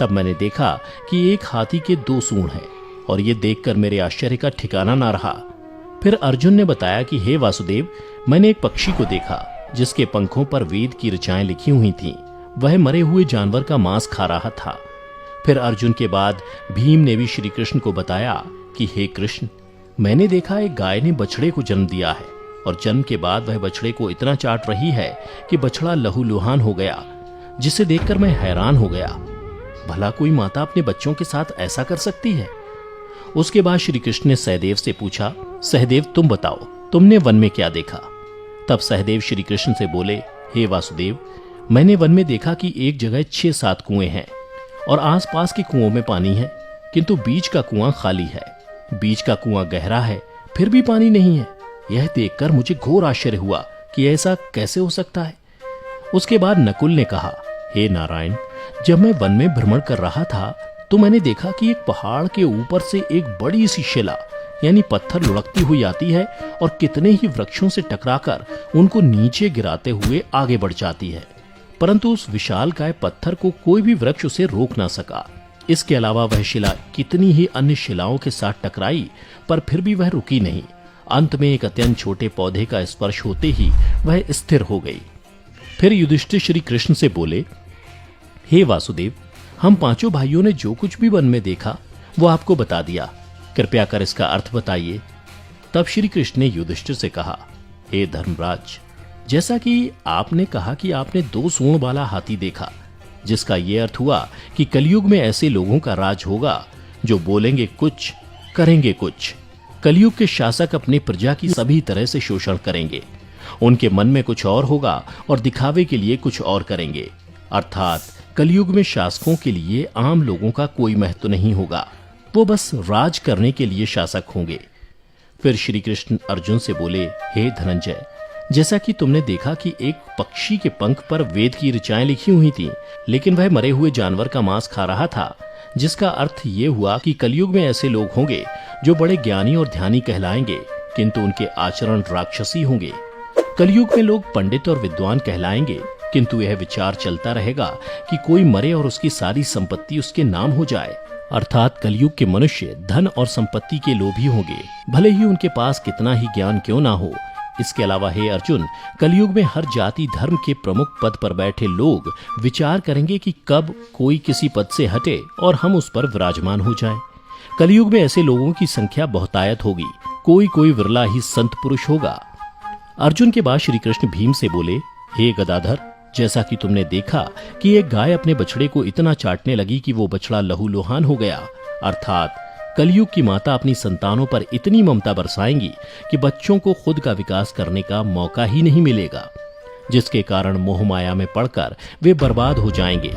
तब मैंने देखा कि एक हाथी के 2 सूंड हैं और ये देखकर मेरे आश्चर्य का ठिकाना ना रहा। फिर अर्जुन ने बताया कि हे वासुदेव, मैंने एक पक्षी को देखा जिसके पंखों पर वेद की ऋचाएं लिखी हुई थीं। वह मरे हुए जानवर का मांस खा रहा था। फिर अर्जुन के बाद भीम ने भी श्री कृष्ण को बताया कि हे कृष्ण, मैंने देखा एक गाय ने बछड़े को जन्म दिया है और जन्म के बाद वह बछड़े को इतना चाट रही है कि बछड़ा लहूलुहान हो गया, जिसे देखकर मैं हैरान हो गया। भला कोई माता अपने बच्चों के साथ ऐसा कर सकती है? उसके बाद श्री कृष्ण ने सहदेव से पूछा, सहदेव तुम बताओ, तुमने वन में क्या देखा? तब सहदेव श्री कृष्ण से बोले, हे वासुदेव, मैंने वन में देखा कि एक जगह 6-7 कुएं हैं और आसपास के कुओं में पानी है, किंतु बीच का कुआं खाली है। बीच का कुआं गहरा है, फिर भी पानी नहीं है। यह देखकर मुझे घोर आश्चर्य हुआ कि ऐसा कैसे हो सकता है। उसके बाद नकुल ने कहा, हे नारायण, जब मैं वन में भ्रमण कर रहा था तो मैंने देखा कि एक पहाड़ के ऊपर से एक बड़ी सी शिला यानी पत्थर लुढ़कती हुई आती है और कितने ही वृक्षों से टकराकर उनको नीचे गिराते हुए आगे बढ़ जाती है, परंतु उस विशालकाय पत्थर को कोई भी वृक्ष उसे रोक ना सका। इसके अलावा वह शिला कितनी ही अन्य शिलाओं के साथ टकराई, पर फिर भी वह रुकी नहीं। अंत में एक अत्यंत छोटे पौधे का स्पर्श होते ही वह स्थिर हो गई। फिर युधिष्ठिर श्री कृष्ण से बोले, हे वासुदेव, हम 5 भाइयों ने जो कुछ भी वन में देखा वो आपको बता दिया, कृपया कर इसका अर्थ बताइए। तब श्री कृष्ण ने युधिष्ठिर से कहा, हे धर्मराज, जैसा कि आपने कहा कि आपने 2 सूंड वाला हाथी देखा, जिसका यह अर्थ हुआ कि कलयुग में ऐसे लोगों का राज होगा जो बोलेंगे कुछ, करेंगे कुछ। कलयुग के शासक अपनी प्रजा की सभी तरह से शोषण करेंगे। उनके मन में कुछ और होगा और दिखावे के लिए कुछ और करेंगे। अर्थात कलयुग में शासकों के लिए आम लोगों का कोई महत्व नहीं होगा, वो बस राज करने के लिए शासक होंगे। फिर श्री कृष्ण अर्जुन से बोले, हे धनंजय, जैसा कि तुमने देखा कि एक पक्षी के पंख पर वेद की ऋचाएं लिखी हुई थीं, लेकिन वह मरे हुए जानवर का मांस खा रहा था, जिसका अर्थ ये हुआ कि कलयुग में ऐसे लोग होंगे जो बड़े ज्ञानी और ध्यानी कहलाएंगे, किंतु उनके आचरण राक्षसी होंगे। कलयुग में लोग पंडित और विद्वान कहलाएंगे, किंतु यह विचार चलता रहेगा कि कोई मरे और उसकी सारी संपत्ति उसके नाम हो जाए। अर्थात कलयुग के मनुष्य धन और संपत्ति के लोभी होंगे, भले ही उनके पास कितना ही ज्ञान क्यों ना हो। इसके अलावा हे अर्जुन, कलयुग में हर जाति धर्म के प्रमुख पद पर बैठे लोग विचार करेंगे कि कब कोई किसी पद से हटे और हम उस पर विराजमान हो जाएं। कलयुग में ऐसे लोगों की संख्या बहुतायत होगी, कोई कोई विरला ही संत पुरुष होगा। अर्जुन के बाद श्री कृष्ण भीम से बोले, हे गदाधर, जैसा कि तुमने देखा कि एक गाय अपने बछड़े को इतना चाटने लगी कि वो बछड़ा लहूलुहान हो गया, अर्थात कलयुग की माता अपनी संतानों पर इतनी ममता बरसाएंगी कि बच्चों को खुद का विकास करने का मौका ही नहीं मिलेगा, जिसके कारण मोह माया में पड़कर वे बर्बाद हो जाएंगे।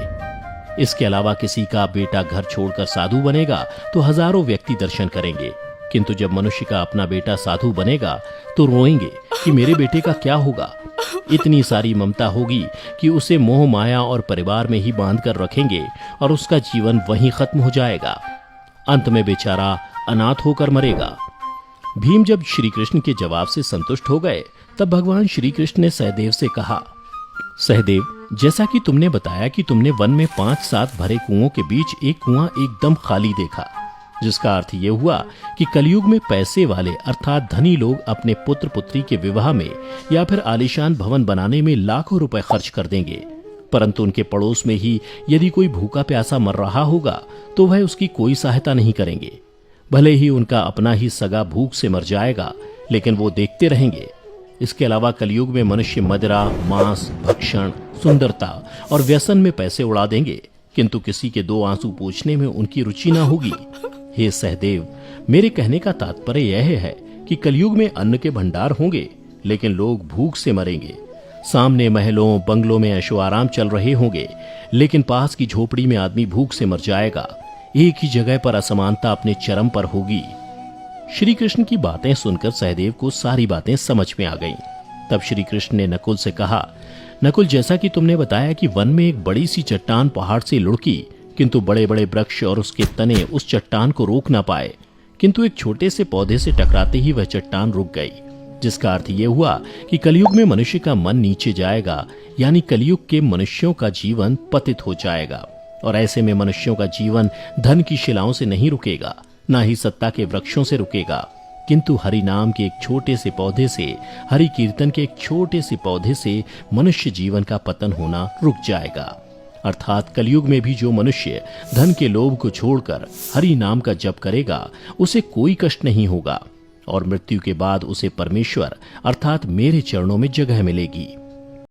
इसके अलावा किसी का बेटा घर छोड़कर साधु बनेगा तो हजारों व्यक्ति दर्शन करेंगे, किंतु जब मनुष्य का अपना बेटा साधु बनेगा तो रोएंगे कि मेरे बेटे का क्या होगा। इतनी सारी ममता होगी कि उसे मोह माया और परिवार में ही बांध कर रखेंगे और उसका जीवन वहीं खत्म हो जाएगा। अंत में बेचारा अनाथ होकर मरेगा। भीम जब श्री कृष्ण के जवाब से संतुष्ट हो गए, तब भगवान श्री कृष्ण ने सहदेव से कहा, सहदेव, जैसा कि तुमने बताया कि तुमने वन में 5-7 भरे कुओं के बीच एक कुआं एकदम खाली देखा, जिसका अर्थ ये हुआ कि कलयुग में पैसे वाले अर्थात धनी लोग अपने पुत्र पुत्री के विवाह में या फिर आलीशान भवन बनाने में लाखों रुपए खर्च कर देंगे, परंतु उनके पड़ोस में ही यदि कोई भूखा प्यासा मर रहा होगा तो वह उसकी कोई सहायता नहीं करेंगे। भले ही उनका अपना ही सगा भूख से मर जाएगा, लेकिन वो देखते रहेंगे। इसके अलावा कलयुग में मनुष्य मदिरा, मांस, भक्षण, सुंदरता और व्यसन में पैसे उड़ा देंगे, किंतु किसी के 2 आंसू पोंछने में उनकी रुचि ना होगी। हे सहदेव, मेरे कहने का तात्पर्य यह है कि कलयुग में अन्न के भंडार होंगे, लेकिन लोग भूख से मरेंगे। सामने महलों बंगलों में ऐशो आराम चल रहे होंगे, लेकिन पास की झोपड़ी में आदमी भूख से मर जाएगा। एक ही जगह पर असमानता अपने चरम पर होगी। श्री कृष्ण की बातें सुनकर सहदेव को सारी बातें समझ में आ गईं। तब श्री कृष्ण ने नकुल से कहा, नकुल, जैसा कि तुमने बताया कि वन में एक बड़ी सी चट्टान पहाड़ से लुढ़की, किंतु बड़े बड़े वृक्ष और उसके तने उस चट्टान को रोक ना पाए, किंतु एक छोटे से पौधे से टकराते ही वह चट्टान रुक गई, जिसका अर्थ यह हुआ कि कलयुग में मनुष्य का मन नीचे जाएगा, यानी कलयुग के मनुष्यों का जीवन पतित हो जाएगा। और ऐसे में मनुष्यों का जीवन धन की शिलाओं से नहीं रुकेगा, ना ही सत्ता के वृक्षों से रुकेगा, किंतु हरि नाम के एक छोटे से पौधे से, हरि कीर्तन के एक छोटे से पौधे से मनुष्य जीवन का पतन होना रुक जाएगा। अर्थात कलयुग में भी जो मनुष्य धन के लोभ को छोड़कर हरि नाम का जप करेगा उसे कोई कष्ट नहीं होगा और मृत्यु के बाद उसे परमेश्वर अर्थात मेरे चरणों में जगह मिलेगी।